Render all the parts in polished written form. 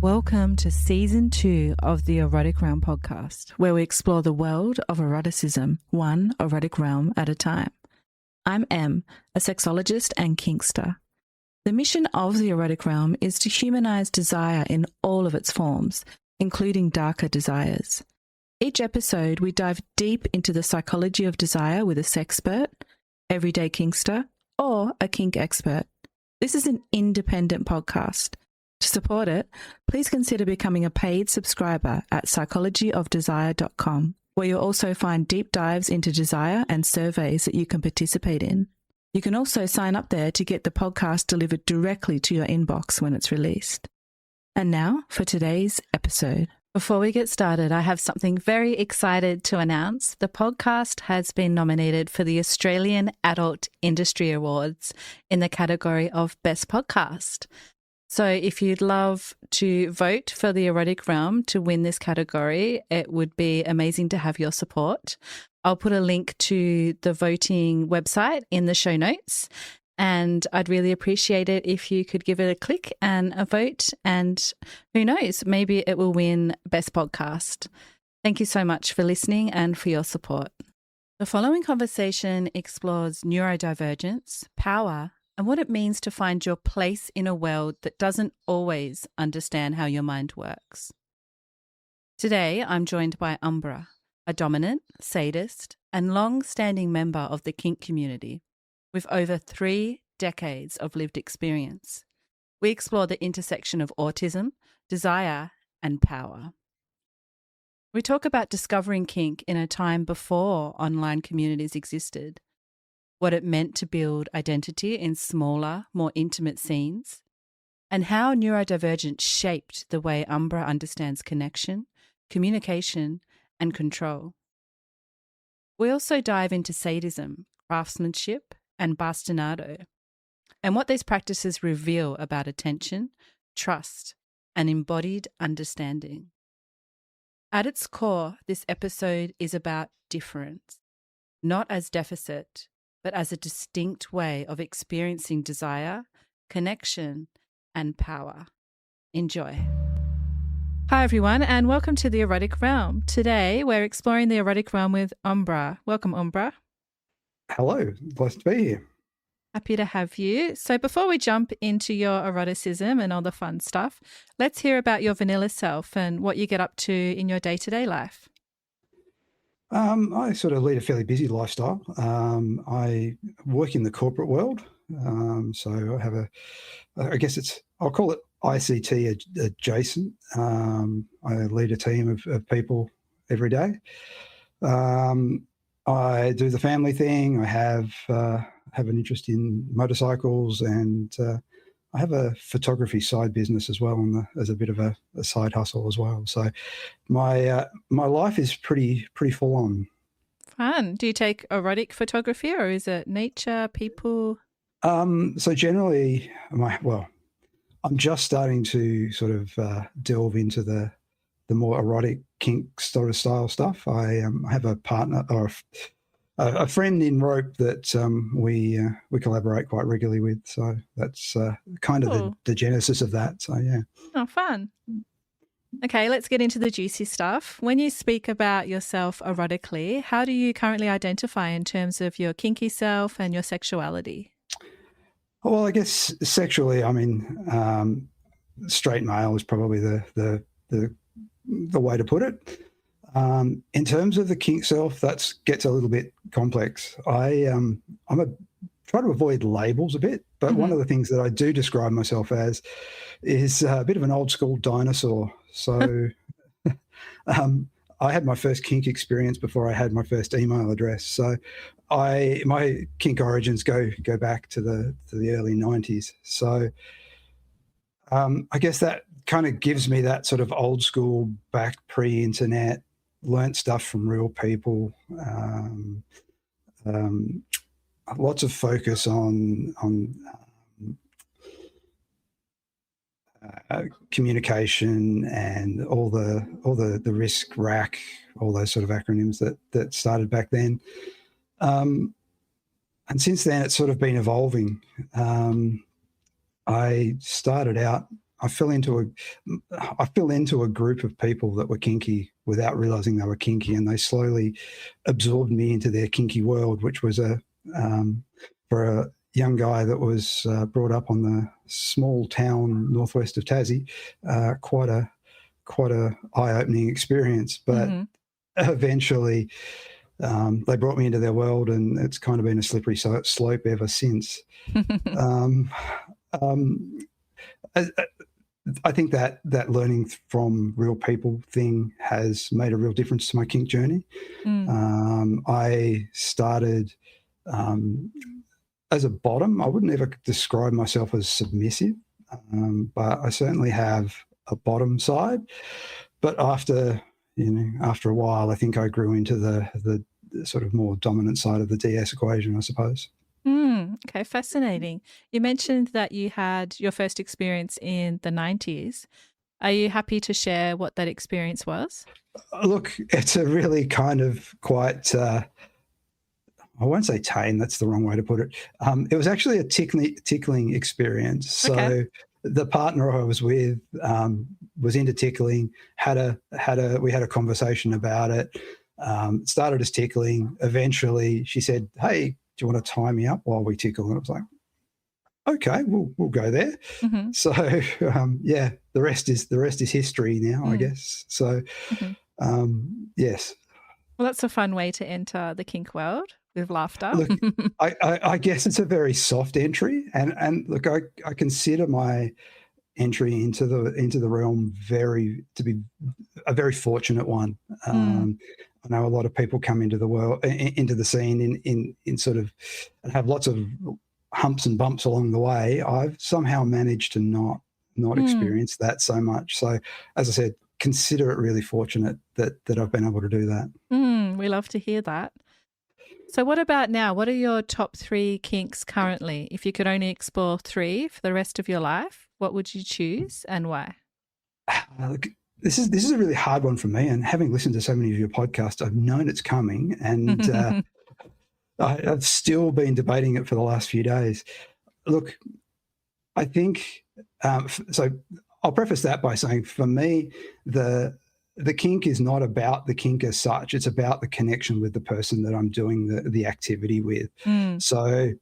Welcome to Season 2 of the Erotic Realm podcast, where we explore the world of eroticism, one erotic realm at a time. I'm Em, a sexologist and kinkster. The mission of the Erotic Realm is to humanize desire in all of its forms, including darker desires. Each episode, we dive deep into the psychology of desire with a sexpert, everyday kinkster, or a kink expert. This is an independent podcast. To support it, please consider becoming a paid subscriber at psychologyofdesire.com, where you'll also find deep dives into desire and surveys that you can participate in. You can also sign up there to get the podcast delivered directly to your inbox when it's released. And now for today's episode. Before we get started, I have something very excited to announce. The podcast has been nominated for the Australian Adult Industry Awards in the category of Best Podcast. So if you'd love to vote for the Erotic Realm to win this category, it would be amazing to have your support. I'll put a link to the voting website in the show notes, and I'd really appreciate it if you could give it a click and a vote, and who knows, maybe it will win Best Podcast. Thank you so much for listening and for your support. The following conversation explores neurodivergence, power, and what it means to find your place in a world that doesn't always understand how your mind works. Today, I'm joined by Umbra, a dominant, sadist, and long-standing member of the kink community with over 3 decades of lived experience. We explore the intersection of autism, desire, and power. We talk about discovering kink in a time before online communities existed, what it meant to build identity in smaller, more intimate scenes, and how neurodivergent shaped the way Umbra understands connection, communication, and control. We also dive into sadism, craftsmanship, and bastinado, and what these practices reveal about attention, trust, and embodied understanding. At its core, this episode is about difference, not as deficit, but as a distinct way of experiencing desire, connection, and power. Enjoy. Hi, everyone, and welcome to the Erotic Realm. Today, we're exploring the Erotic Realm with Umbra. Welcome, Umbra. Hello, nice to be here. Happy to have you. So before we jump into your eroticism and all the fun stuff, let's hear about your vanilla self and what you get up to in your day-to-day life. I sort of lead a fairly busy lifestyle. I work in the corporate world. So I have I'll call it ICT adjacent. I lead a team of people every day. I do the family thing. I have an interest in motorcycles, and I have a photography side business as well, as a bit of a side hustle as well. So my life is pretty full on. Fun. Do you take erotic photography, or is it nature, people? So generally, I'm just starting to sort of delve into the more erotic kink sort of style stuff. I have a partner or a friend in rope that we collaborate quite regularly with. So that's kind of the genesis of that. So yeah. Oh, fun. Okay, let's get into the juicy stuff. When you speak about yourself erotically, how do you currently identify in terms of your kinky self and your sexuality? Well, I guess sexually, I mean, straight male is probably the way to put it. In terms of the kink self, that gets a little bit complex. I try to avoid labels a bit, but one of the things that I do describe myself as is a bit of an old school dinosaur. So I had my first kink experience before I had my first email address. So my kink origins go back to the early 90s. So I guess that kind of gives me that sort of old school back pre-internet, learnt stuff from real people, lots of focus on communication and all the risk rack, all those sort of acronyms that started back then. And since then, it's sort of been evolving. I started out fell into a group of people that were kinky without realizing they were kinky, and they slowly absorbed me into their kinky world, which was for a young guy that was brought up on the small town northwest of Tassie, quite a eye-opening experience. But eventually they brought me into their world, and it's kind of been a slippery slope ever since. I think that learning from real people thing has made a real difference to my kink journey. I started as a bottom. I wouldn't ever describe myself as submissive, but I certainly have a bottom side. But after a while, I think I grew into the sort of more dominant side of the DS equation, I suppose. Okay, fascinating. You mentioned that you had your first experience in the 90s. Are you happy to share what that experience was? Look, it's a really kind of quite, I won't say tame, that's the wrong way to put it. It was actually a tickling experience. So the partner I was with was into tickling, we had a conversation about it. It started as tickling. Eventually she said, "Hey, do you want to tie me up while we tickle?" And I was like, "Okay, we'll go there." So the rest is history now, I guess. So yes. Well, that's a fun way to enter the kink world, with laughter. Look, I guess it's a very soft entry, and look, I consider my entry into the realm to be a very fortunate one. I know a lot of people come into the world, into the scene in sort of, and have lots of humps and bumps along the way. I've somehow managed to not experience that so much. So, as I said, consider it really fortunate that I've been able to do that. We love to hear that. So what about now? What are your top 3 kinks currently? If you could only explore 3 for the rest of your life, what would you choose and why? Look, this is a really hard one for me, and having listened to so many of your podcasts, I've known it's coming, and I've still been debating it for the last few days. Look, I think so. I'll preface that by saying, for me, the kink is not about the kink as such. It's about the connection with the person that I'm doing the activity with. So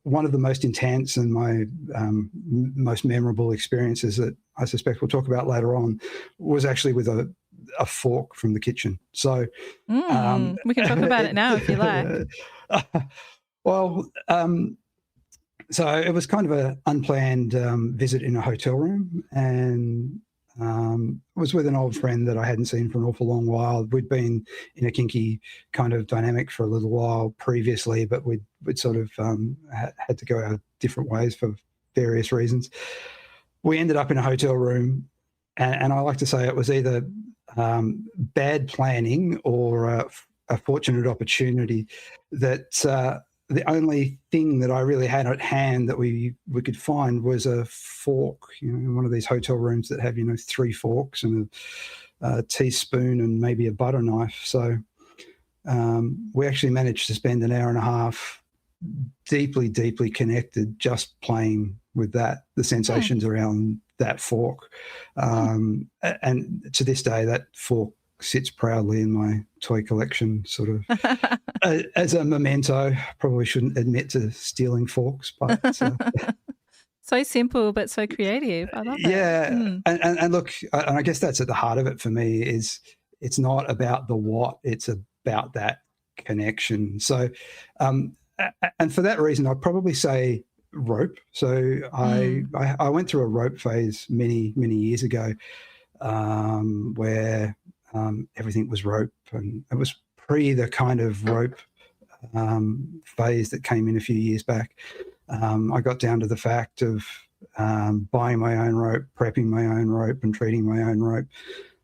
one of the most intense and my most memorable experiences that I suspect we'll talk about later on was actually with a fork from the kitchen. So we can talk about it now if you like. Well, so it was kind of an unplanned visit in a hotel room, and was with an old friend that I hadn't seen for an awful long while. We'd been in a kinky kind of dynamic for a little while previously, but we'd sort of had to go our different ways for various reasons. We ended up in a hotel room, and I like to say it was either bad planning or a fortunate opportunity that the only thing that I really had at hand that we could find was a fork, in one of these hotel rooms that have, 3 forks and a teaspoon and maybe a butter knife. So we actually managed to spend an hour and a half deeply, deeply connected, just playing with the sensations around that fork. And to this day, that fork sits proudly in my toy collection, sort of as a memento. Probably shouldn't admit to stealing forks, but so simple but so creative. I love it. Yeah, and look, and I guess that's at the heart of it for me. Is it's not about the what, it's about that connection. So, and for that reason, I'd probably say rope. So I went through a rope phase many years ago, where everything was rope, and it was pre the kind of rope phase that came in a few years back. I got down to the fact of buying my own rope, prepping my own rope, and treating my own rope.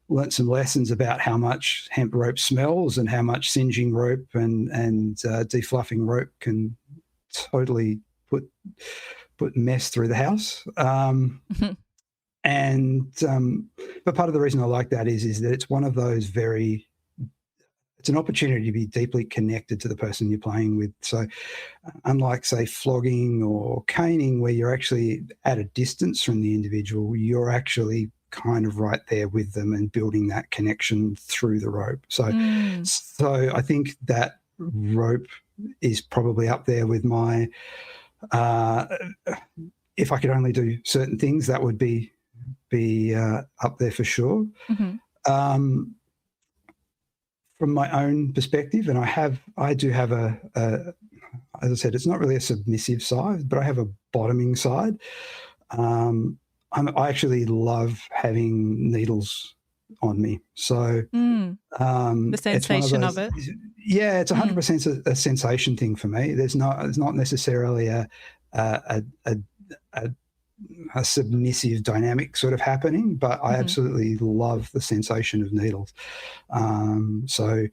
Learned some lessons about how much hemp rope smells and how much singeing rope and defluffing rope can totally put mess through the house. And but part of the reason I like that is that it's one of those it's an opportunity to be deeply connected to the person you're playing with. So unlike, say, flogging or caning, where you're actually at a distance from the individual, you're actually kind of right there with them and building that connection through the rope. So I think that rope is probably up there with my if I could only do certain things, that would be up there for sure. From my own perspective, and I do have a as I said, it's not really a submissive side, but I have a bottoming side. I actually love having needles on me. So the sensation of it. Yeah, it's 100% a sensation thing for me. It's not necessarily a submissive dynamic sort of happening, but I absolutely love the sensation of needles. So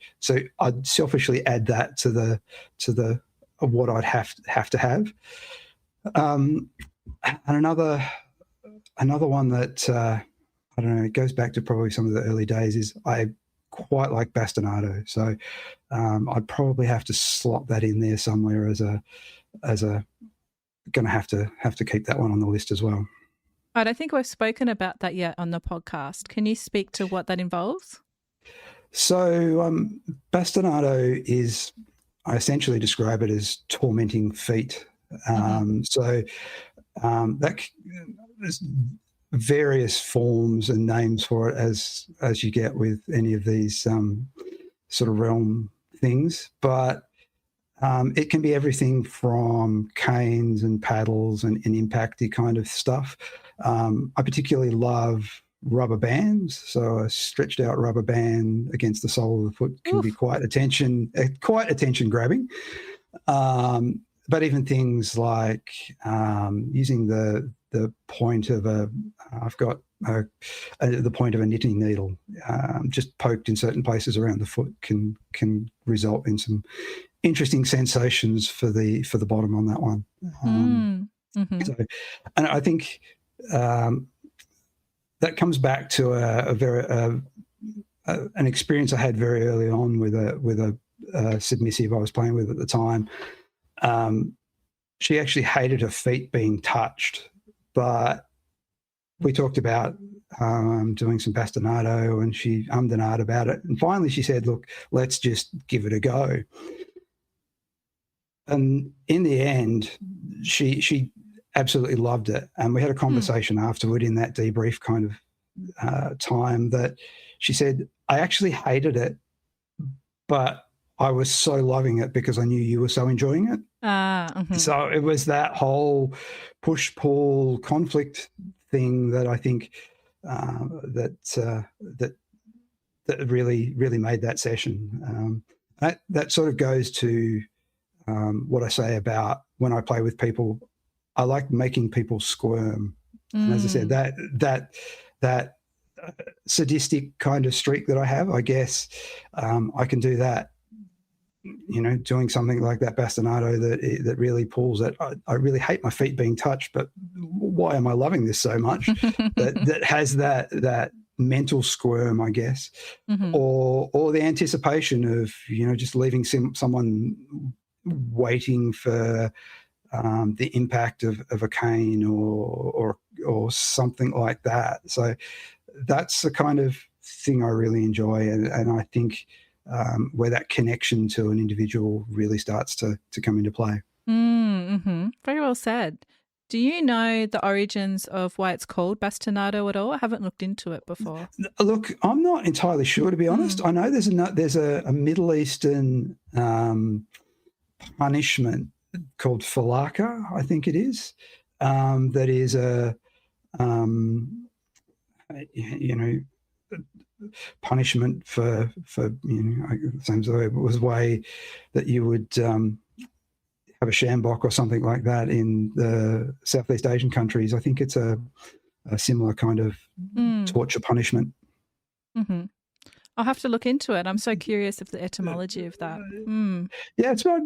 I'd selfishly add that to the what I'd have to have. And another one that I don't know, it goes back to probably some of the early days, is I quite like bastinado. So I'd probably have to slot that in there somewhere as a going to have to keep that one on the list as well. I don't think we've spoken about that yet on the podcast. Can you speak to what that involves? So bastinado is, I essentially describe it as tormenting feet. So that there's various forms and names for it as you get with any of these sort of realm things, but it can be everything from canes and paddles and impacty kind of stuff. I particularly love rubber bands. So a stretched out rubber band against the sole of the foot can be quite attention grabbing. But even things like using the point of I've got the point of a knitting needle just poked in certain places around the foot can result in some interesting sensations for the bottom on that one. So, and I think that comes back to an experience I had very early on with a submissive I was playing with at the time. She actually hated her feet being touched, but we talked about doing some bastinado, and she ummed and ahed about it. And finally she said, look, let's just give it a go. And in the end, she absolutely loved it. And we had a conversation afterward in that debrief kind of time that she said, I actually hated it, but I was so loving it because I knew you were so enjoying it. So it was that whole push-pull conflict thing that I think that really made that session. That sort of goes to what I say about when I play with people. I like making people squirm. And as I said, that sadistic kind of streak that I have, I guess I can do that. Doing something like that bastinado that really pulls it. I really hate my feet being touched, but why am I loving this so much? that has that mental squirm, I guess, or the anticipation of just leaving someone waiting for the impact of a cane or something like that. So that's the kind of thing I really enjoy, and I think where that connection to an individual really starts to come into play. Very well said. Do you know the origins of why it's called bastinado at all? I haven't looked into it before. Look, I'm not entirely sure, to be honest. I know there's a Middle Eastern punishment called falaka, I think it is, that is a punishment for same way it was way that you would have a shambok or something like that in the Southeast Asian countries. I think it's a similar kind of torture punishment. I'll have to look into it. I'm so curious of the etymology of that. Yeah, it's not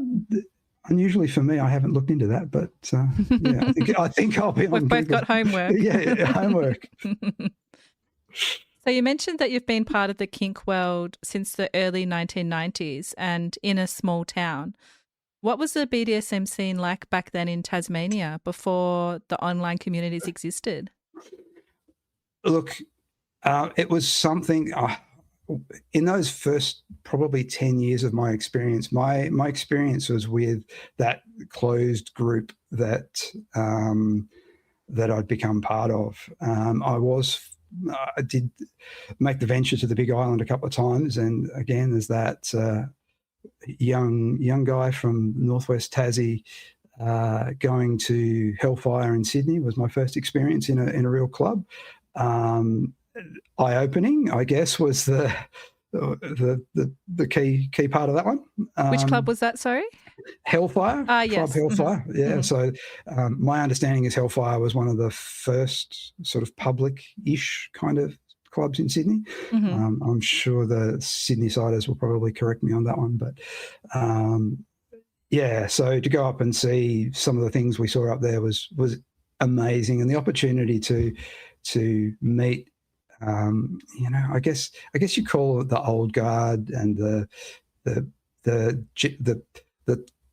unusually for me. I haven't looked into that, but yeah, I think I'll be on. We've both got homework. Yeah, homework. So you mentioned that you've been part of the kink world since the early 1990s and in a small town. What was the BDSM scene like back then in Tasmania before the online communities existed? Look, it was something in those first probably 10 years of my experience. My experience was with that closed group that that I'd become part of. I did make the venture to the Big Island a couple of times, and again, there's that young guy from Northwest Tassie going to Hellfire in Sydney was my first experience in a real club. Eye-opening, I guess, was the key part of that one. Which club was that, sorry? Hellfire, yes. Club Hellfire. Mm-hmm. Yeah. Mm-hmm. So my understanding is Hellfire was one of the first sort of public-ish kind of clubs in Sydney. Mm-hmm. I'm sure the Sydney siders will probably correct me on that one, but yeah. So to go up and see some of the things we saw up there was amazing, and the opportunity to meet. I guess you call it the old guard and the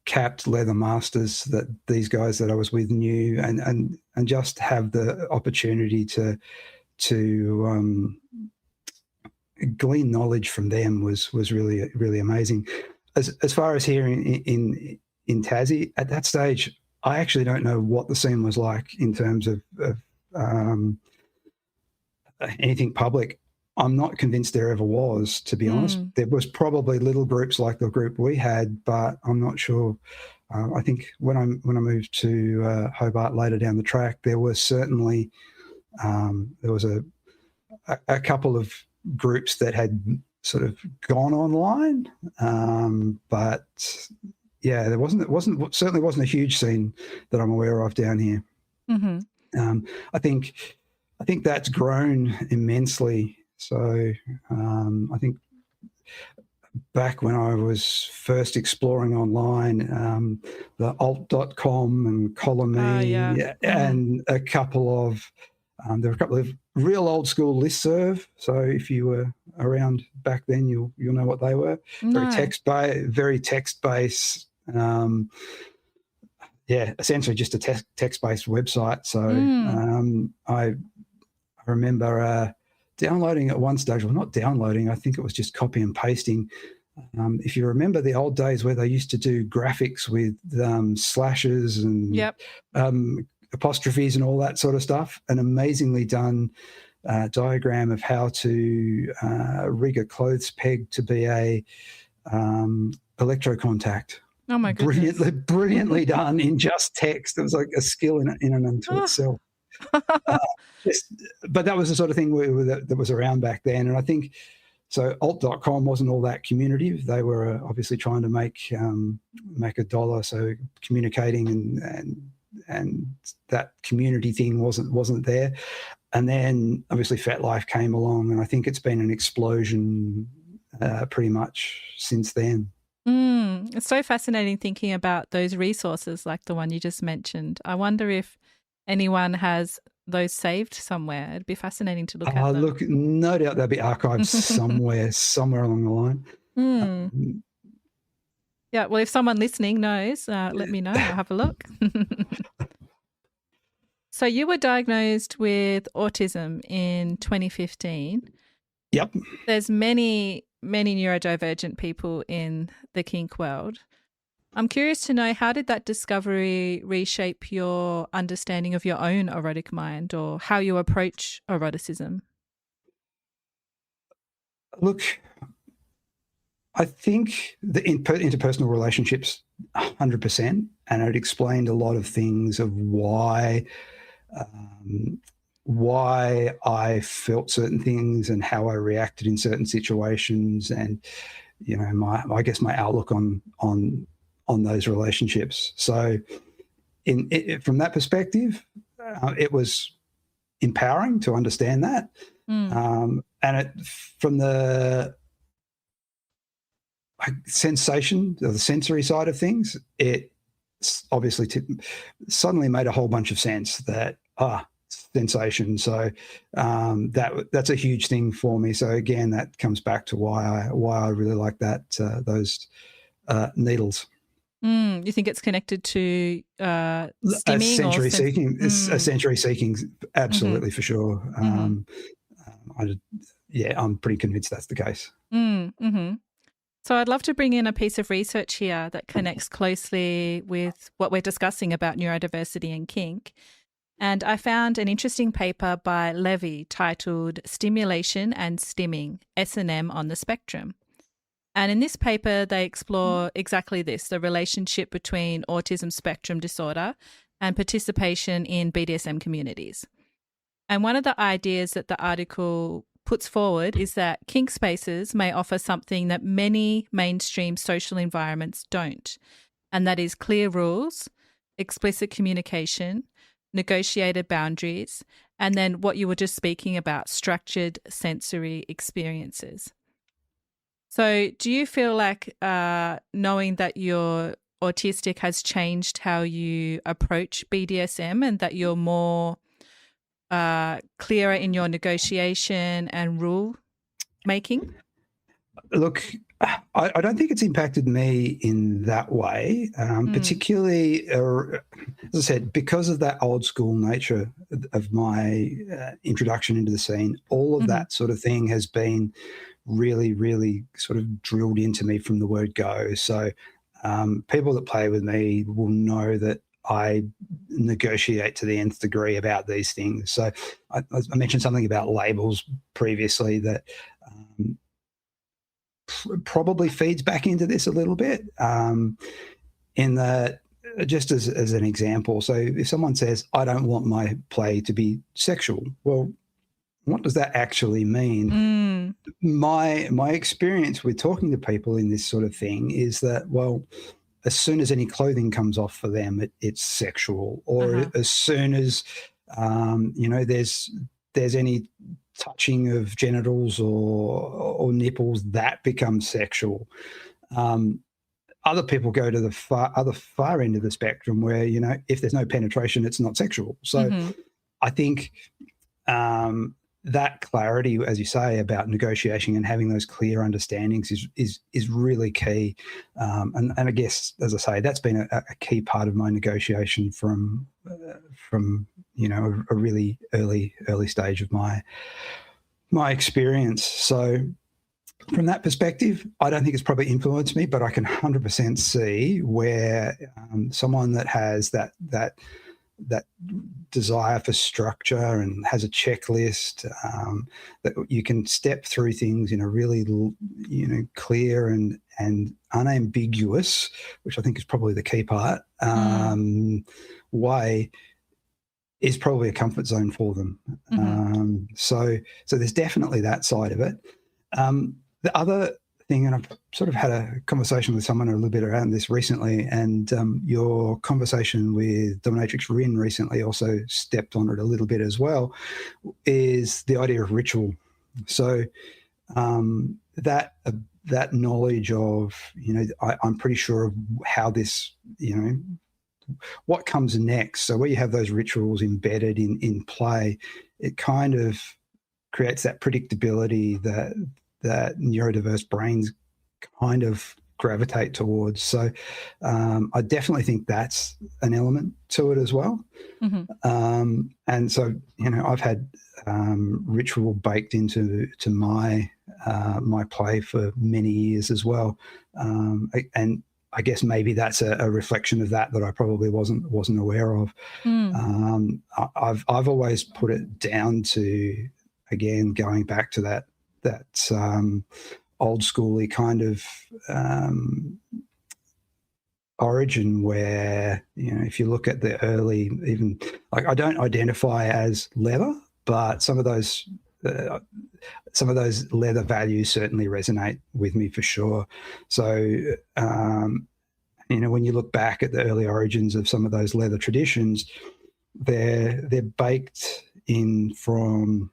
capped leather masters that these guys that I was with knew, and just have the opportunity to glean knowledge from them was really, really amazing. As far as here in Tassie, at that stage, I actually don't know what the scene was like in terms of anything public. I'm not convinced there ever was, to be honest. There was probably little groups like the group we had, but I'm not sure. I think when I moved to Hobart later down the track, there was certainly there was a couple of groups that had sort of gone online, but yeah, there certainly wasn't a huge scene that I'm aware of down here. Mm-hmm. I think that's grown immensely. So I think back when I was first exploring online, the alt.com and Column and a couple of there were a couple of real old school listserv. So if you were around back then, you'll know what they were. No. Very text based. Essentially just a text-based website. So I remember downloading at one stage, well, not downloading, I think it was just copy and pasting. If you remember the old days where they used to do graphics with slashes and apostrophes and all that sort of stuff, an amazingly done diagram of how to rig a clothes peg to be a electro contact. Oh my goodness! Brilliantly done in just text. It was like a skill in and unto itself. But that was the sort of thing that was around back then, and I think so. Alt.com wasn't all that communicative. They were obviously trying to make a dollar, so communicating and that community thing wasn't there. And then obviously FetLife came along, and I think it's been an explosion pretty much since then. It's so fascinating thinking about those resources like the one you just mentioned. I wonder if anyone has those saved somewhere. It'd be fascinating to look at them. Look, no doubt they'll be archived somewhere along the line. Yeah, well, if someone listening knows, let me know. I'll have a look. So you were diagnosed with autism in 2015. Yep. There's many neurodivergent people in the kink world. I'm curious to know, how did that discovery reshape your understanding of your own erotic mind or how you approach eroticism? Look, I think the interpersonal relationships, 100%, and it explained a lot of things of why I felt certain things and how I reacted in certain situations, and I guess my outlook on those relationships. So from that perspective, it was empowering to understand that. And from the sensation, or the sensory side of things, it obviously suddenly made a whole bunch of sense that, sensation. So that's a huge thing for me. So again, that comes back to why I really like that those needles. You think it's connected to stimming Sensory or seeking? Sensory seeking, absolutely, for sure. I'm pretty convinced that's the case. So I'd love to bring in a piece of research here that connects closely with what we're discussing about neurodiversity and kink. And I found an interesting paper by Levy titled Stimulation and Stimming, S&M on the Spectrum. And in this paper, they explore exactly this, the relationship between autism spectrum disorder and participation in BDSM communities. And one of the ideas that the article puts forward is that kink spaces may offer something that many mainstream social environments don't, and that is clear rules, explicit communication, negotiated boundaries, and then what you were just speaking about, structured sensory experiences. So do you feel like knowing that you're autistic has changed how you approach BDSM and that you're more clearer in your negotiation and rule making? Look, I don't think it's impacted me in that way, particularly, as I said, because of that old school nature of my introduction into the scene. All of that sort of thing has been really, really sort of drilled into me from the word go. So people that play with me will know that I negotiate to the nth degree about these things. So I mentioned something about labels previously that probably feeds back into this a little bit, in that, just as an example. So if someone says, I don't want my play to be sexual, well, what does that actually mean? My experience with talking to people in this sort of thing is that, well, as soon as any clothing comes off for them, it's sexual. Or as soon as there's any touching of genitals or nipples, that becomes sexual. Other people go to the far end of the spectrum where, if there's no penetration, it's not sexual. So I think that clarity, as you say, about negotiation and having those clear understandings is really key. And I guess, as I say, that's been a key part of my negotiation from a really early stage of my experience. So from that perspective, I don't think it's probably influenced me, but I can 100% see where someone that has that desire for structure and has a checklist, that you can step through things in a really clear and unambiguous, which I think is probably the key part, way, is probably a comfort zone for them. So there's definitely that side of it. The other thing, and I've sort of had a conversation with someone a little bit around this recently, and your conversation with Dominatrix Rin recently also stepped on it a little bit as well, is the idea of ritual. So that knowledge of, I'm pretty sure of how this, what comes next. So where you have those rituals embedded in play, it kind of creates that predictability that neurodiverse brains kind of gravitate towards. So I definitely think that's an element to it as well. And so, I've had ritual baked into my play for many years as well. And I guess maybe that's a reflection of that I probably wasn't aware of. I've always put it down to, again, going back to that old schooly kind of origin where, if you look at the early, even like, I don't identify as leather, but some of those leather values certainly resonate with me for sure. So, when you look back at the early origins of some of those leather traditions, they're baked in from,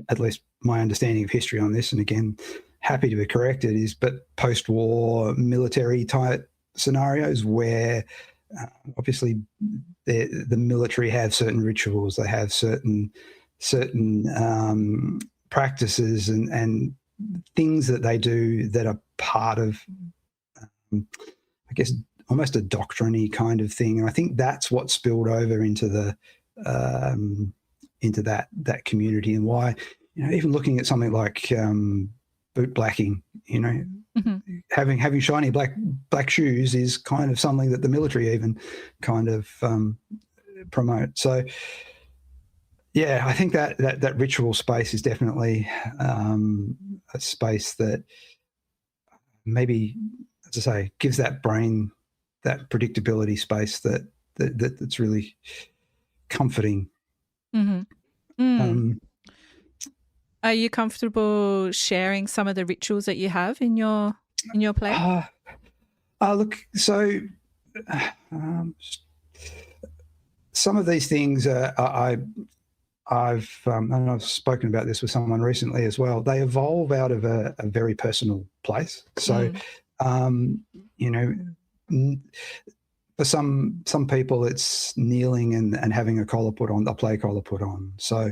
at least my understanding of history on this, and again, happy to be corrected, but post-war military type scenarios where obviously the military have certain rituals, they have certain practices and things that they do that are part of, I guess, almost a doctrine-y kind of thing. And I think that's what spilled over into that community, and why, even looking at something like boot blacking, having shiny black shoes is kind of something that the military even kind of promote. So yeah, I think that ritual space is definitely a space that maybe, as I say, gives that brain that predictability space that's really comforting. Are you comfortable sharing some of the rituals that you have in your play? Look, so some of these things I've and I've spoken about this with someone recently as well. They evolve out of a very personal place. So, for some people, it's kneeling and having a play collar put on. So,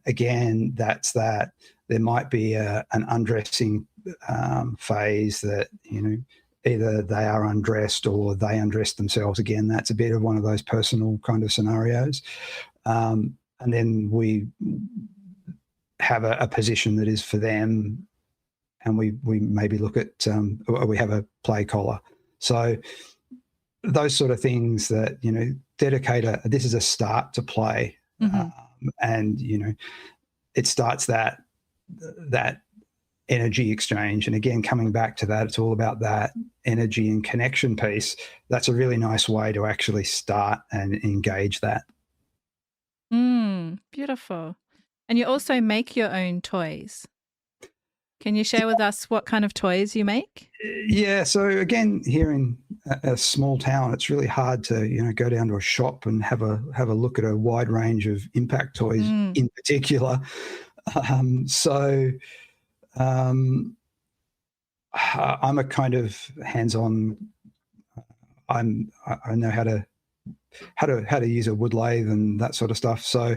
again, that's that. There might be an undressing phase that, either they are undressed or they undress themselves. Again, that's a bit of one of those personal kind of scenarios. And then we have a position that is for them, and we maybe look at, we have a play collar. So those sort of things that, dedicate this is a start to play. And, it starts that energy exchange. And again, coming back to that, it's all about that energy and connection piece. That's a really nice way to actually start and engage that. Beautiful. And you also make your own toys. Can you share with us what kind of toys you make? Yeah. So again, here in a small town, it's really hard to, go down to a shop and have a look at a wide range of impact toys in particular. I'm a kind of hands-on. I know how to use a wood lathe and that sort of stuff. So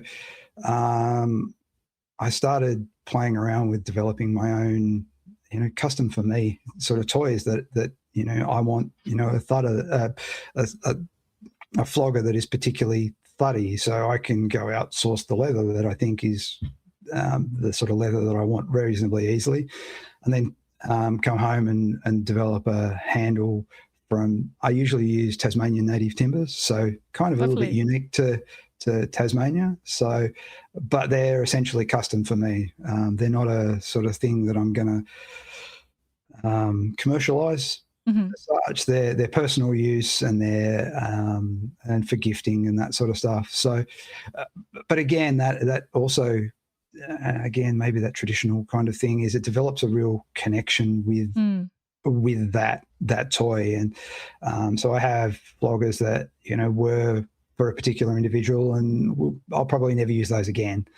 I started playing around with developing my own, custom for me sort of toys that I want, a flogger that is particularly thuddy, so I can go out, source the leather that I think is the sort of leather that I want reasonably easily, and then come home and develop a handle from, I usually use Tasmanian native timbers, so kind of a little bit unique to Tasmania. So, but they're essentially custom for me. They're not a sort of thing that I'm going to commercialize. As such. They're personal use, and they're and for gifting and that sort of stuff. So, but again, that also, again, maybe that traditional kind of thing is it develops a real connection with that toy. And so I have floggers that were for a particular individual, and I'll probably never use those again.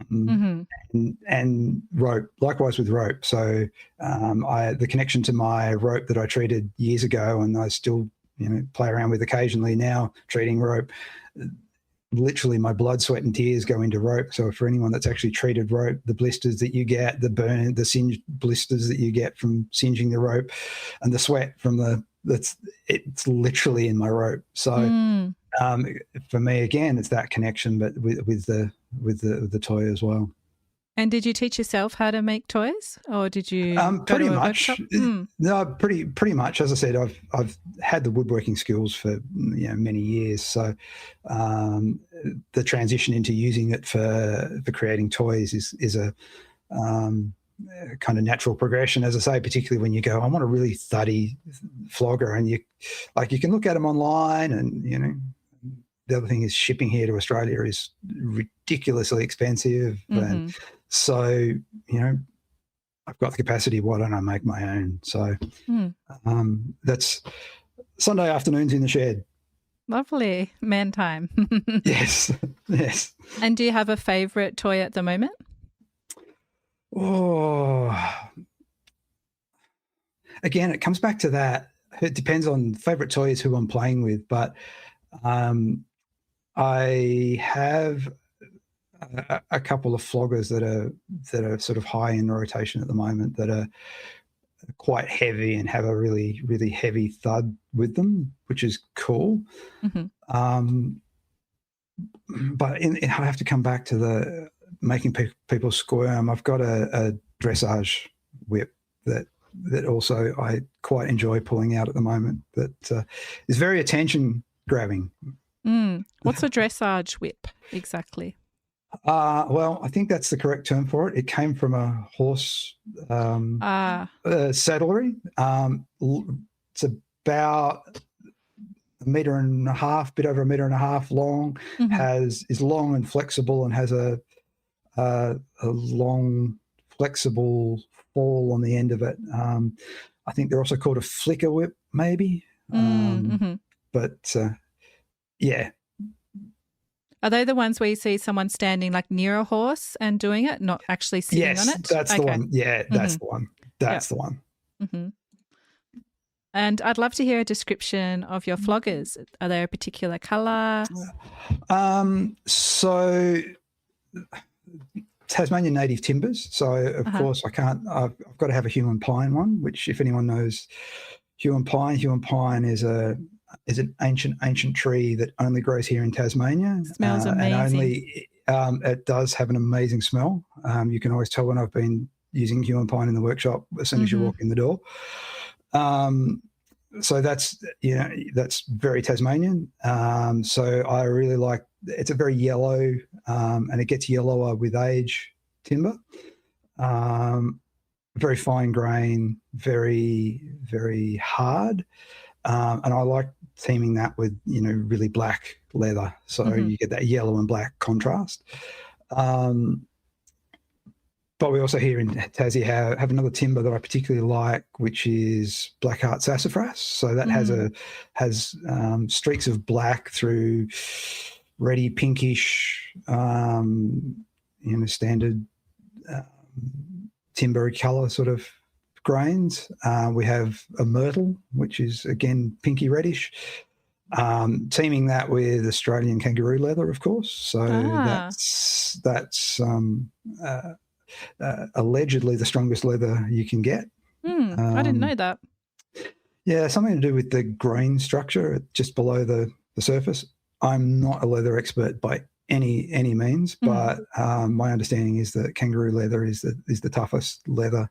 And rope, likewise with rope. So the connection to my rope that I treated years ago, and I still play around with occasionally now, treating rope, literally my blood, sweat and tears go into rope. So for anyone that's actually treated rope, the blisters that you get, the singed blisters that you get from singeing the rope, and the sweat from it's literally in my rope. So for me, again, it's that connection, but with the toy as well. And did you teach yourself how to make toys, or did you pretty much? No, pretty much. As I said, I've had the woodworking skills for many years. So the transition into using it for creating toys is a kind of natural progression. As I say, particularly when you go, I want a really thuddy flogger, and you can look at them online, and the other thing is shipping here to Australia is ridiculously expensive. And so, I've got the capacity. Why don't I make my own? So that's Sunday afternoons in the shed. Lovely. Man time. Yes. And do you have a favourite toy at the moment? Oh, again, it comes back to that. It depends on favourite toy is who I'm playing with, but I have a couple of floggers that are sort of high in rotation at the moment that are quite heavy and have a really, really heavy thud with them, which is cool. Mm-hmm. But I have to come back to the making people squirm. I've got a dressage whip that also I quite enjoy pulling out at the moment. That is very attention grabbing. What's a dressage whip exactly? Well, I think that's the correct term for it. It came from a horse saddlery. It's about a metre and a half, bit over a metre and a half long. Mm-hmm. Is long and flexible and has a long flexible fall on the end of it. I think they're also called a flicker whip, maybe. Mm-hmm. But yeah. Are they the ones where you see someone standing like near a horse and doing it, not actually sitting on it? Yes, that's the one. Yeah, that's the one. That's the one. Mm-hmm. And I'd love to hear a description of your floggers. Are they a particular colour? So Tasmanian native timbers. So of course I've got to have a human pine one, which if anyone knows human pine is an ancient tree that only grows here in Tasmania. Smells amazing. And it does have an amazing smell. You can always tell when I've been using human pine in the workshop as soon as you walk in the door. So that's very Tasmanian. So I really like. It's a very yellow, and it gets yellower with age timber. Very fine grain, very very hard, and I like teaming that with really black leather, so you get that yellow and black contrast. But we also here in Tassie have another timber that I particularly like, which is Blackheart sassafras. So that has streaks of black through reddy pinkish, standard timber colour sort of grains. We have a myrtle, which is again pinky reddish. Teaming that with Australian kangaroo leather, of course. So that's allegedly the strongest leather you can get. I didn't know that. Yeah, something to do with the grain structure just below the surface. I'm not a leather expert by any means, but my understanding is that kangaroo leather is the toughest leather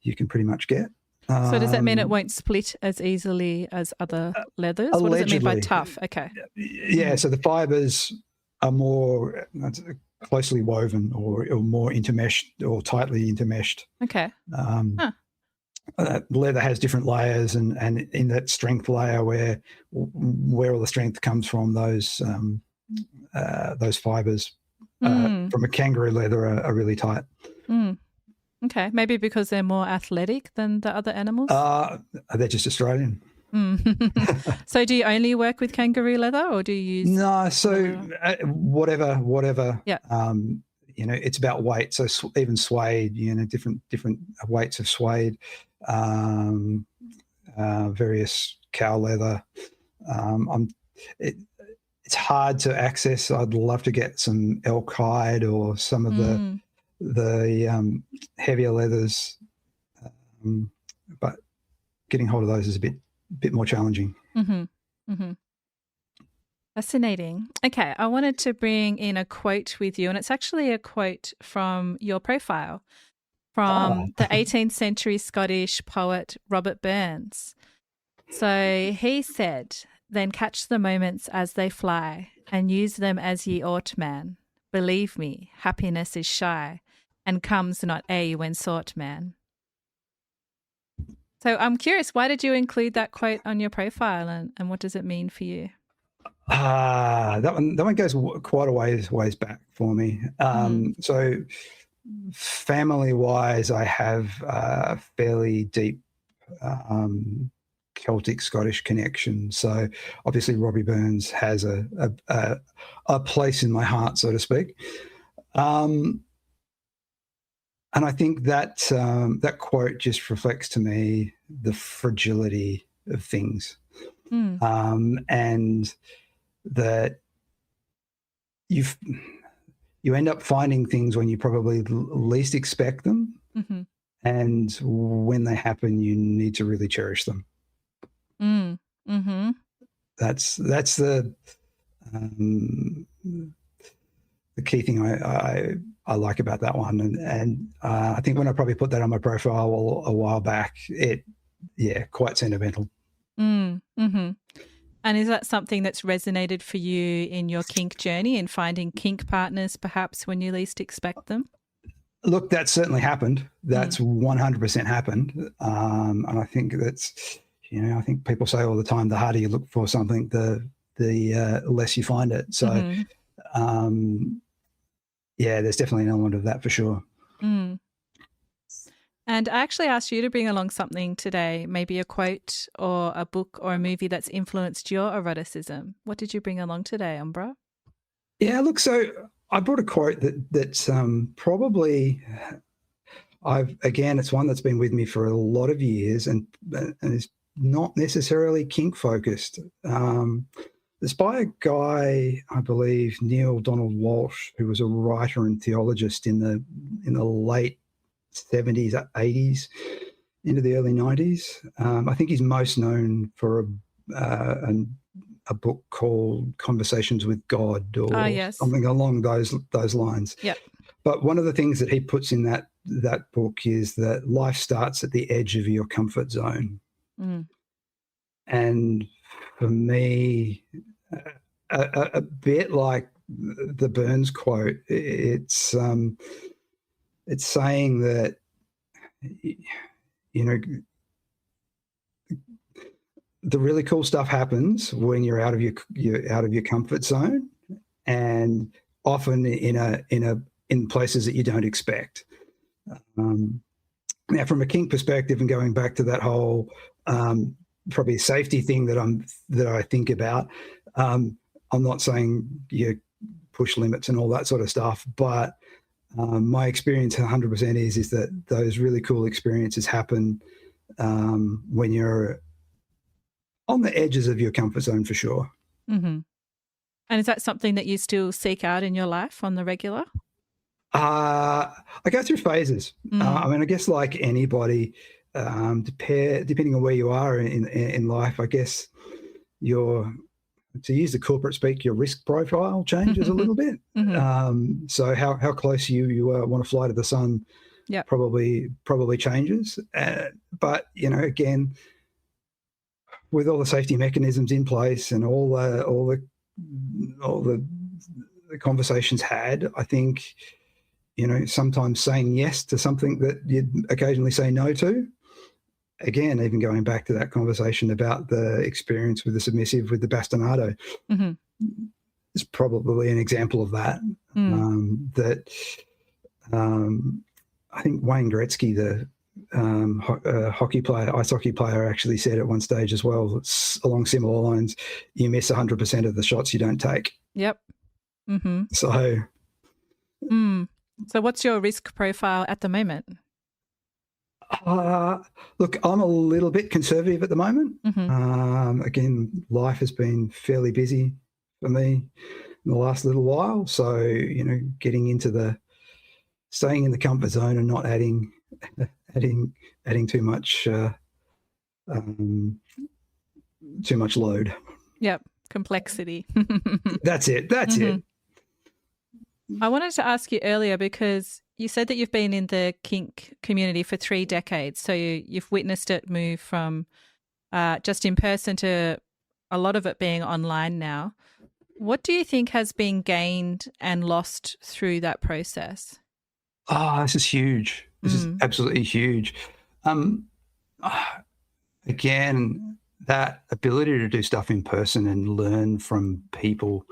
you can pretty much get. So does that mean it won't split as easily as other leathers? Allegedly. What does it mean by tough? Okay. Yeah, so the fibres are more closely woven or more intermeshed or tightly intermeshed. Okay. Leather has different layers, and in that strength layer where all the strength comes from, those fibres from a kangaroo leather are really tight. Okay, maybe because they're more athletic than the other animals? They're just Australian. So do you only work with kangaroo leather, or do you use... No, so whatever. Yeah. It's about weight. So even suede, different weights of suede, various cow leather. It's hard to access. I'd love to get some elk hide or some of the heavier leathers, but getting hold of those is a bit more challenging. Fascinating. Okay, I wanted to bring in a quote with you, and it's actually a quote from your profile from the 18th century Scottish poet Robert Burns. So he said, "Then catch the moments as they fly, and use them as ye ought, man. Believe me, happiness is shy, and comes not when sought, man." So I'm curious, why did you include that quote on your profile, and what does it mean for you? That one goes quite a ways back for me. So family-wise, I have a fairly deep Celtic Scottish connection. So obviously Robbie Burns has a place in my heart, so to speak. And I think that quote just reflects to me the fragility of things. And that you end up finding things when you probably least expect them. Mm-hmm. And when they happen, you need to really cherish them. Mm-hmm. That's the key thing I like about that one. And I think when I probably put that on my profile a while back, quite sentimental. Mm-hmm. And is that something that's resonated for you in your kink journey and finding kink partners perhaps when you least expect them? Look, that certainly happened. That's 100% happened. And I think that's, I think people say all the time, the harder you look for something, the less you find it. So, there's definitely an element of that for sure. Mm. And I actually asked you to bring along something today, maybe a quote or a book or a movie that's influenced your eroticism. What did you bring along today, Umbra? Yeah, look, so I brought a quote that's probably it's one that's been with me for a lot of years and is not necessarily kink focused. It's by a guy, I believe, Neil Donald Walsh, who was a writer and theologist in the late 70s, 80s, into the early 90s. I think he's most known for a book called Conversations with God or something along those lines. Yep. But one of the things that he puts in that book is that life starts at the edge of your comfort zone. Mm. And for me, a bit like the Burns quote, it's saying that, the really cool stuff happens when you're out of your comfort zone, and often in places that you don't expect. Now, from a kink perspective, and going back to that whole probably safety thing that I think about, I'm not saying you push limits and all that sort of stuff, but my experience 100% is that those really cool experiences happen when you're on the edges of your comfort zone, for sure. Mm-hmm. And is that something that you still seek out in your life on the regular? I go through phases. I mean, I guess like anybody, depending on where you are in life, I guess to use the corporate speak, your risk profile changes a little bit. Mm-hmm. So how close you want to fly to the sun probably changes. But, again, with all the safety mechanisms in place and all the conversations had, I think, sometimes saying yes to something that you'd occasionally say no to. Again, even going back to that conversation about the experience with the submissive, with the bastinado, is probably an example of that. I think Wayne Gretzky, the ice hockey player, actually said at one stage as well, along similar lines, you miss 100% of the shots you don't take. Yep. Mm-hmm. So. So what's your risk profile at the moment? Look, I'm a little bit conservative at the moment. Again, life has been fairly busy for me in the last little while. So, getting into staying in the comfort zone and not adding too much load. Yep. Complexity. That's it. It. I wanted to ask you earlier, because you said that you've been in the kink community for 3 decades. So you've witnessed it move from just in person to a lot of it being online now. What do you think has been gained and lost through that process? Oh, this is huge. This is absolutely huge. Again, that ability to do stuff in person and learn from people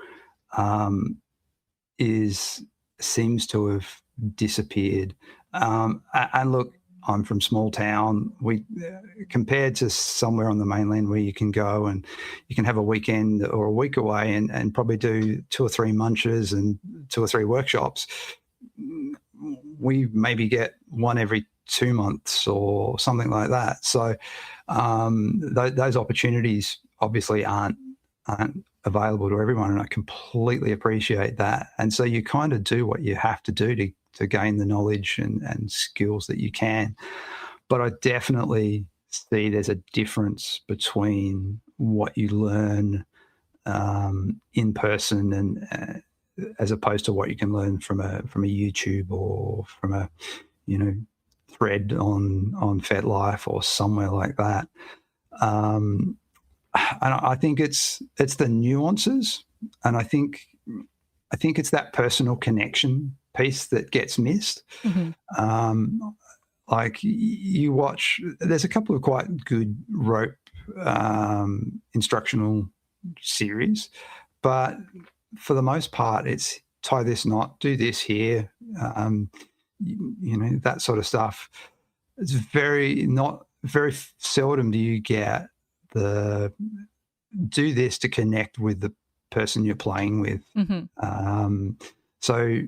seems to have disappeared. And look, I'm from small town. We compared to somewhere on the mainland where you can go and you can have a weekend or a week away and probably do 2 or 3 munches and 2 or 3 workshops. We maybe get one every 2 months or something like that. So those opportunities obviously aren't available to everyone, and I completely appreciate that. And so you kind of do what you have to do to gain the knowledge and skills that you can. But I definitely see there's a difference between what you learn in person and as opposed to what you can learn from a YouTube or from a thread on FetLife or somewhere like that. And I think it's the nuances, and I think it's that personal connection piece that gets missed. Mm-hmm. Like you watch, there's a couple of quite good rope instructional series, but for the most part, it's tie this knot, do this here, that sort of stuff. It's very seldom do you get the do this to connect with the person you're playing with. Mm-hmm. So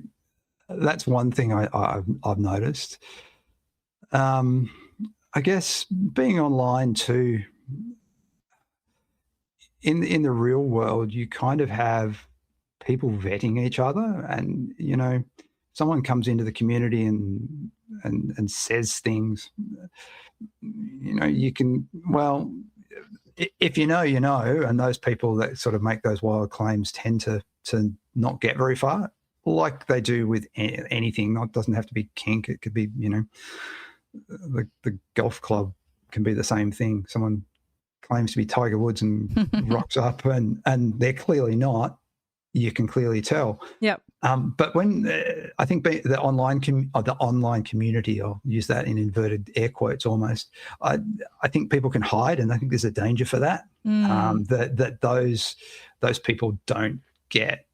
that's one thing I've noticed. I guess being online too, in the real world, you kind of have people vetting each other, and someone comes into the community and says things, you can, well, if you know, and those people that sort of make those wild claims tend to not get very far, like they do with anything. It doesn't have to be kink. It could be, the golf club can be the same thing. Someone claims to be Tiger Woods and rocks up, and they're clearly not. You can clearly tell. Yep. But when I think the online community, I'll use that in inverted air quotes almost, I think people can hide, and I think there's a danger for that. That those people don't get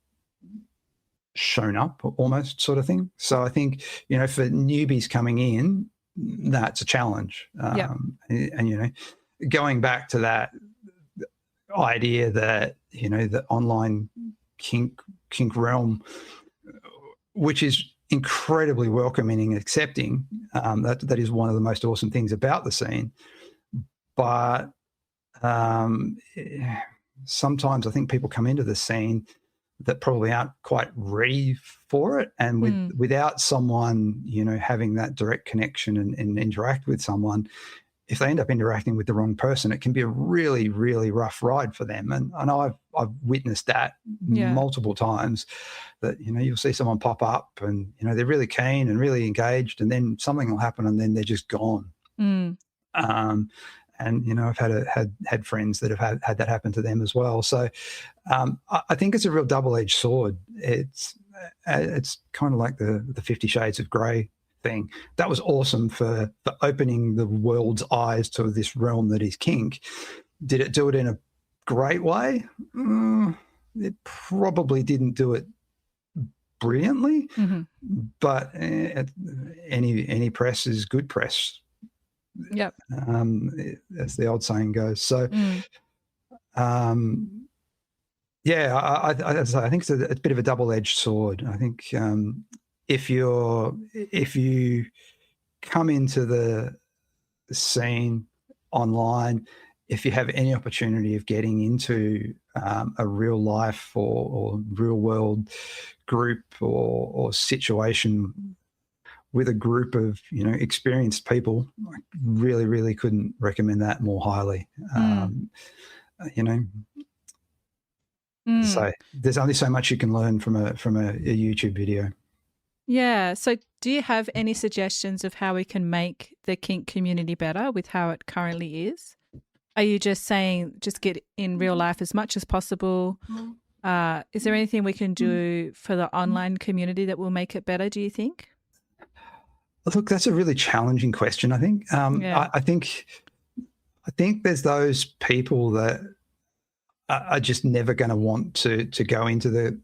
shown up almost, sort of thing. So I think for newbies coming in, that's a challenge. And going back to that idea that the online kink realm, which is incredibly welcoming and accepting, that is one of the most awesome things about the scene. But sometimes I think people come into the scene that probably aren't quite ready for it, and without someone having that direct connection and interact with someone, if they end up interacting with the wrong person, it can be a really, really rough ride for them. And I've witnessed that multiple times, that, you'll see someone pop up and, they're really keen and really engaged, and then something will happen and then they're just gone. And, I've had friends that have had that happen to them as well. So I think it's a real double-edged sword. It's kind of like the 50 Shades of Grey thing. That was awesome for opening the world's eyes to this realm that is kink. Did it do it in a great way? It probably didn't do it brilliantly, but any press is good press. Yep. As the old saying goes. So, I think it's a bit of a double-edged sword. I think if you come into the scene online, if you have any opportunity of getting into a real life or real world group or situation with a group of experienced people, I really, really couldn't recommend that more highly. So there's only so much you can learn from a YouTube video. Yeah. So do you have any suggestions of how we can make the kink community better with how it currently is? Are you just saying just get in real life as much as possible? Is there anything we can do for the online community that will make it better, do you think? Look, that's a really challenging question, I think. I think there's those people that are just never going to want to go into the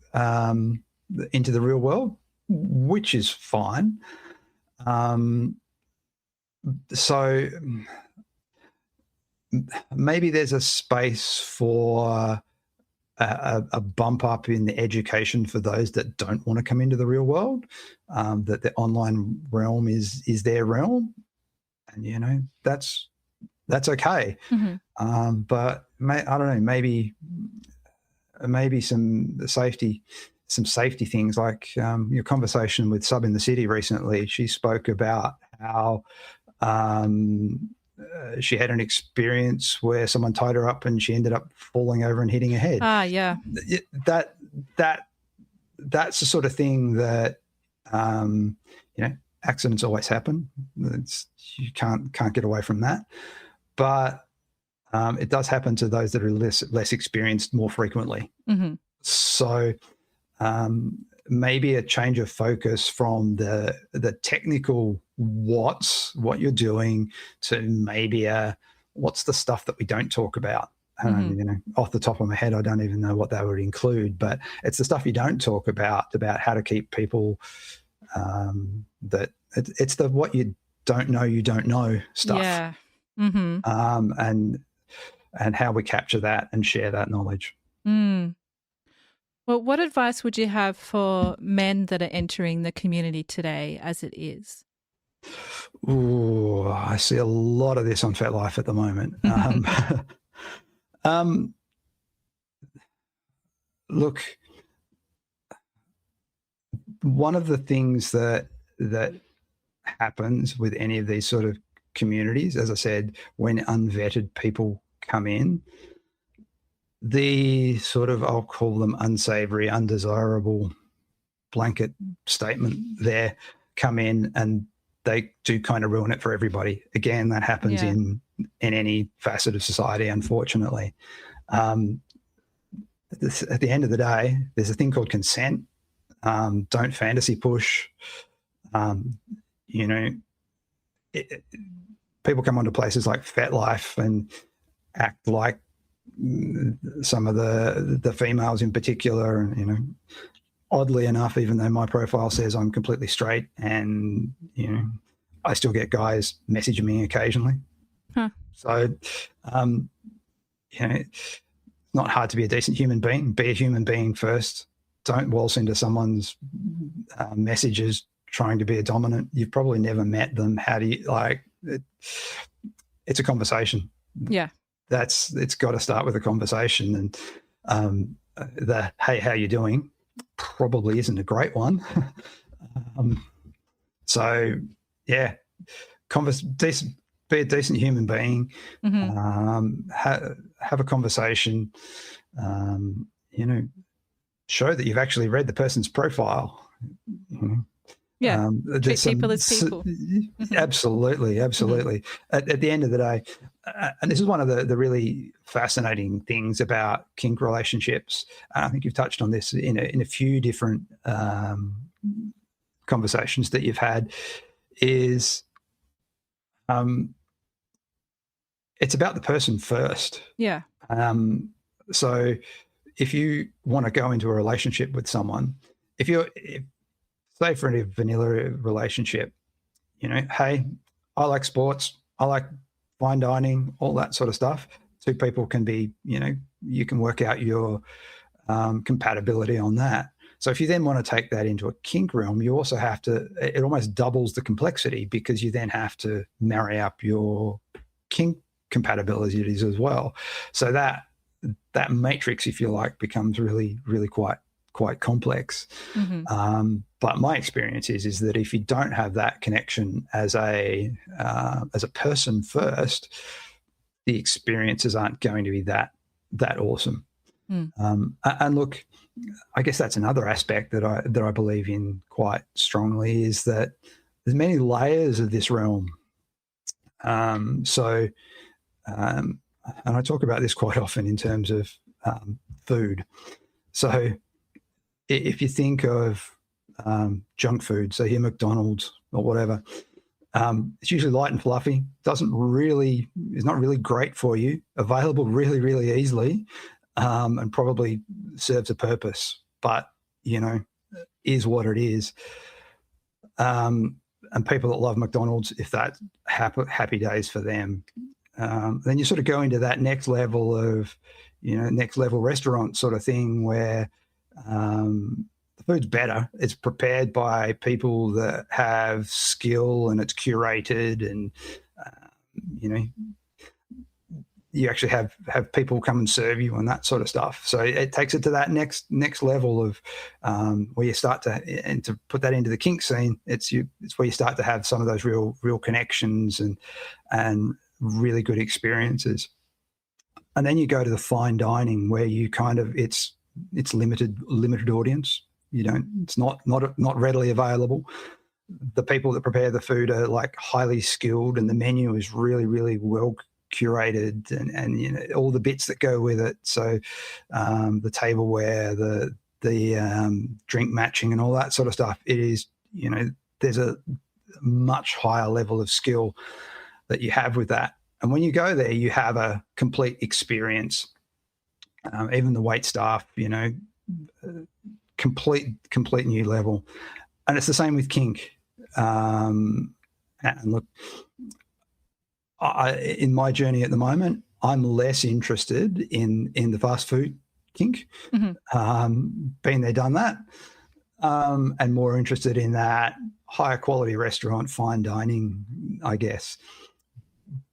real world, which is fine. So maybe there's a space for a bump up in the education for those that don't want to come into the real world, that the online realm is their realm, and that's okay. But I don't know, maybe maybe some safety things, like your conversation with Sub in the City recently. She spoke about how she had an experience where someone tied her up and she ended up falling over and hitting her head. Yeah. That's the sort of thing that, accidents always happen. You can't get away from that. But it does happen to those that are less experienced more frequently. Mm-hmm. So maybe a change of focus from the technical what you're doing to maybe what's the stuff that we don't talk about. Off the top of my head, I don't even know what that would include, but it's the stuff you don't talk about how to keep people, that it's the what you don't know stuff. Yeah. Mm-hmm. And how we capture that and share that knowledge. Mm. Well, what advice would you have for men that are entering the community today as it is? Ooh, I see a lot of this on FetLife at the moment. Look, one of the things that happens with any of these sort of communities, as I said, when unvetted people come in, the sort of, I'll call them unsavory, undesirable blanket statement there, come in and they do kind of ruin it for everybody. Again, that happens in any facet of society, unfortunately. At the end of the day, there's a thing called consent. Don't fantasy push. People come onto places like FetLife and act like some of the females in particular, and oddly enough, even though my profile says I'm completely straight, and I still get guys messaging me occasionally. So it's not hard to be a decent human being. Be a human being first. Don't waltz into someone's messages trying to be a dominant. You've probably never met them. How do you it's a conversation. Yeah. It's got to start with a conversation, and the hey, how you doing probably isn't a great one. So yeah, be a decent human being. Mm-hmm. Have a conversation. Show that you've actually read the person's profile. Yeah, treat people as people. Absolutely. Mm-hmm. At the end of the day, and this is one of the really fascinating things about kink relationships. I think you've touched on this in a few different conversations that you've had, is it's about the person first. Yeah. So if you want to go into a relationship with someone, say for a vanilla relationship, hey, I like sports, I like fine dining, all that sort of stuff. Two people can be, you can work out your compatibility on that. So if you then want to take that into a kink realm, you also have to, it almost doubles the complexity, because you then have to marry up your kink compatibilities as well. So that matrix, if you like, becomes really, really quite complex. Mm-hmm. But my experience is that if you don't have that connection as a person first, the experiences aren't going to be that awesome. And look, I guess that's another aspect that I believe in quite strongly, is that there's many layers of this realm. And I talk about this quite often in terms of food. So if you think of junk food, so here McDonald's or whatever, it's usually light and fluffy, is not really great for you, available really, really easily, and probably serves a purpose, but, is what it is. And people that love McDonald's, if that's happy days for them. Then you sort of go into that next level of, next level restaurant sort of thing, where the food's better. It's prepared by people that have skill, and it's curated, and you actually have people come and serve you and that sort of stuff. So it takes it to that next level of where you start to, and to put that into the kink scene, it's where you start to have some of those real connections and really good experiences. And then you go to the fine dining, where you kind of, it's limited audience. It's not readily available. The people that prepare the food are like highly skilled, and the menu is really, really well curated, and all the bits that go with it. So the tableware, the drink matching, and all that sort of stuff. It is, there's a much higher level of skill that you have with that. And when you go there, you have a complete experience. Even the wait staff, complete new level. And it's the same with kink. And look, in my journey at the moment, I'm less interested in the fast food kink. Been there, done that, and more interested in that higher quality restaurant, fine dining, I guess.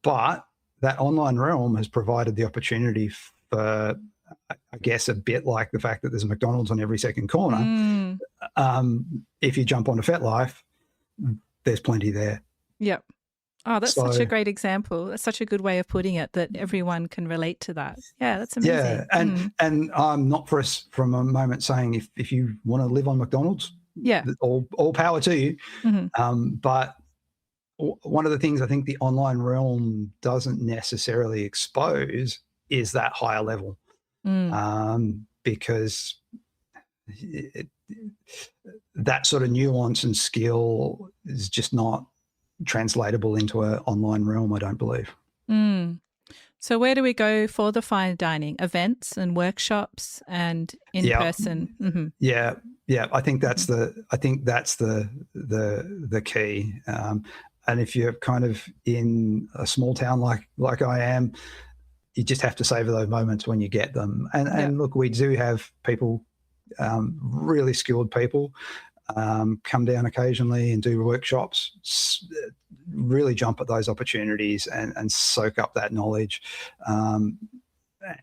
But that online realm has provided the opportunity for, I guess, a bit like the fact that there's a McDonald's on every second corner. If you jump onto FetLife, there's plenty there. Yep. Oh, that's such a great example. That's such a good way of putting it, that everyone can relate to that. Yeah, that's amazing. Yeah, and I'm not from a moment saying if you want to live on McDonald's, all power to you. But one of the things I think the online realm doesn't necessarily expose is that higher level, because that sort of nuance and skill is just not translatable into an online realm, I don't believe. So where do we go for the fine dining? Events and workshops and in person? Yeah. I think that's the key. And if you're kind of in a small town like I am, you just have to savor those moments when you get them. And look, we do have people, really skilled people, come down occasionally and do workshops, really jump at those opportunities and soak up that knowledge. And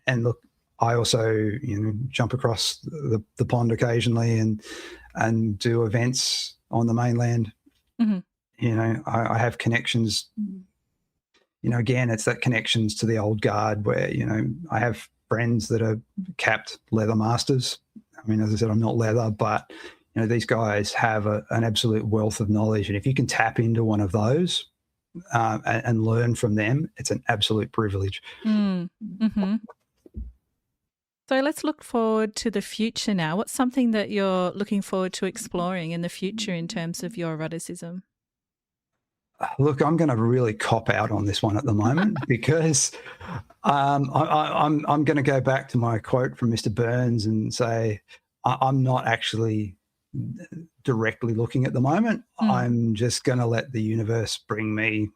look, I also, jump across the pond occasionally and do events on the mainland. I have connections, again, it's that connections to the old guard where, I have friends that are capped leather masters. I mean, as I said, I'm not leather, but these guys have an absolute wealth of knowledge. And if you can tap into one of those and learn from them, it's an absolute privilege. So let's look forward to the future now. What's something that you're looking forward to exploring in the future in terms of your eroticism? Look, I'm going to really cop out on this one at the moment because I'm going to go back to my quote from Mr. Burns and say I'm not actually directly looking at the moment. I'm just going to let the universe bring me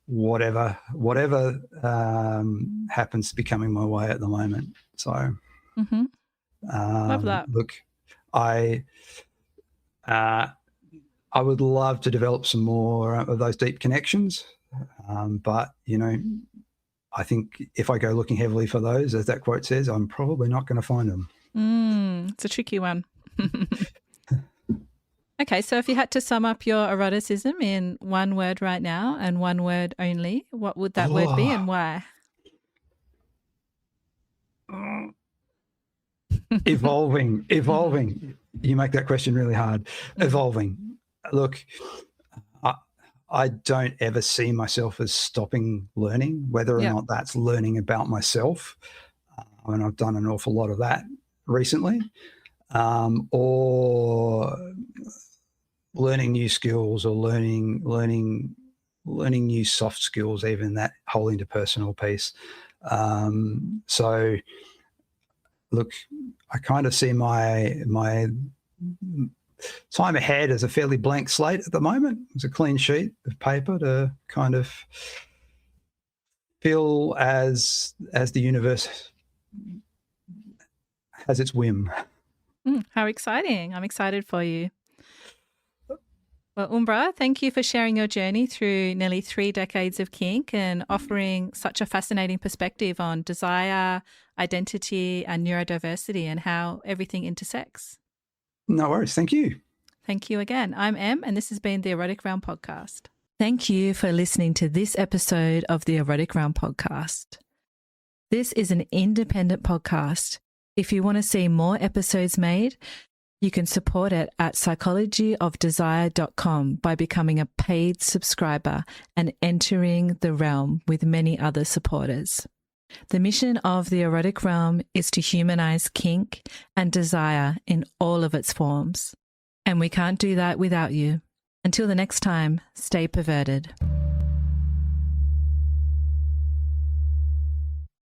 whatever happens to be coming my way at the moment. So, love that. Look, I would love to develop some more of those deep connections, but I think if I go looking heavily for those, as that quote says, I'm probably not going to find them. It's a tricky one. Okay, so if you had to sum up your eroticism in one word right now and one word only, what would that word be and why? Evolving. You make that question really hard. Evolving. Look, I don't ever see myself as stopping learning, whether or not that's learning about myself, and I've done an awful lot of that recently, or learning new skills, or learning new soft skills, even that whole interpersonal piece. So, look, I kind of see my time ahead as a fairly blank slate at the moment. It's a clean sheet of paper to kind of feel as the universe has its whim. How exciting. I'm excited for you. Well, Umbra, thank you for sharing your journey through nearly 3 decades of kink and offering such a fascinating perspective on desire, identity, and neurodiversity and how everything intersects. No worries. Thank you. Thank you again. I'm Em, and this has been the Erotic Realm Podcast. Thank you for listening to this episode of the Erotic Realm Podcast. This is an independent podcast. If you want to see more episodes made, you can support it at psychologyofdesire.com by becoming a paid subscriber and entering the realm with many other supporters. The mission of the Erotic Realm is to humanize kink and desire in all of its forms. And we can't do that without you. Until the next time, stay perverted.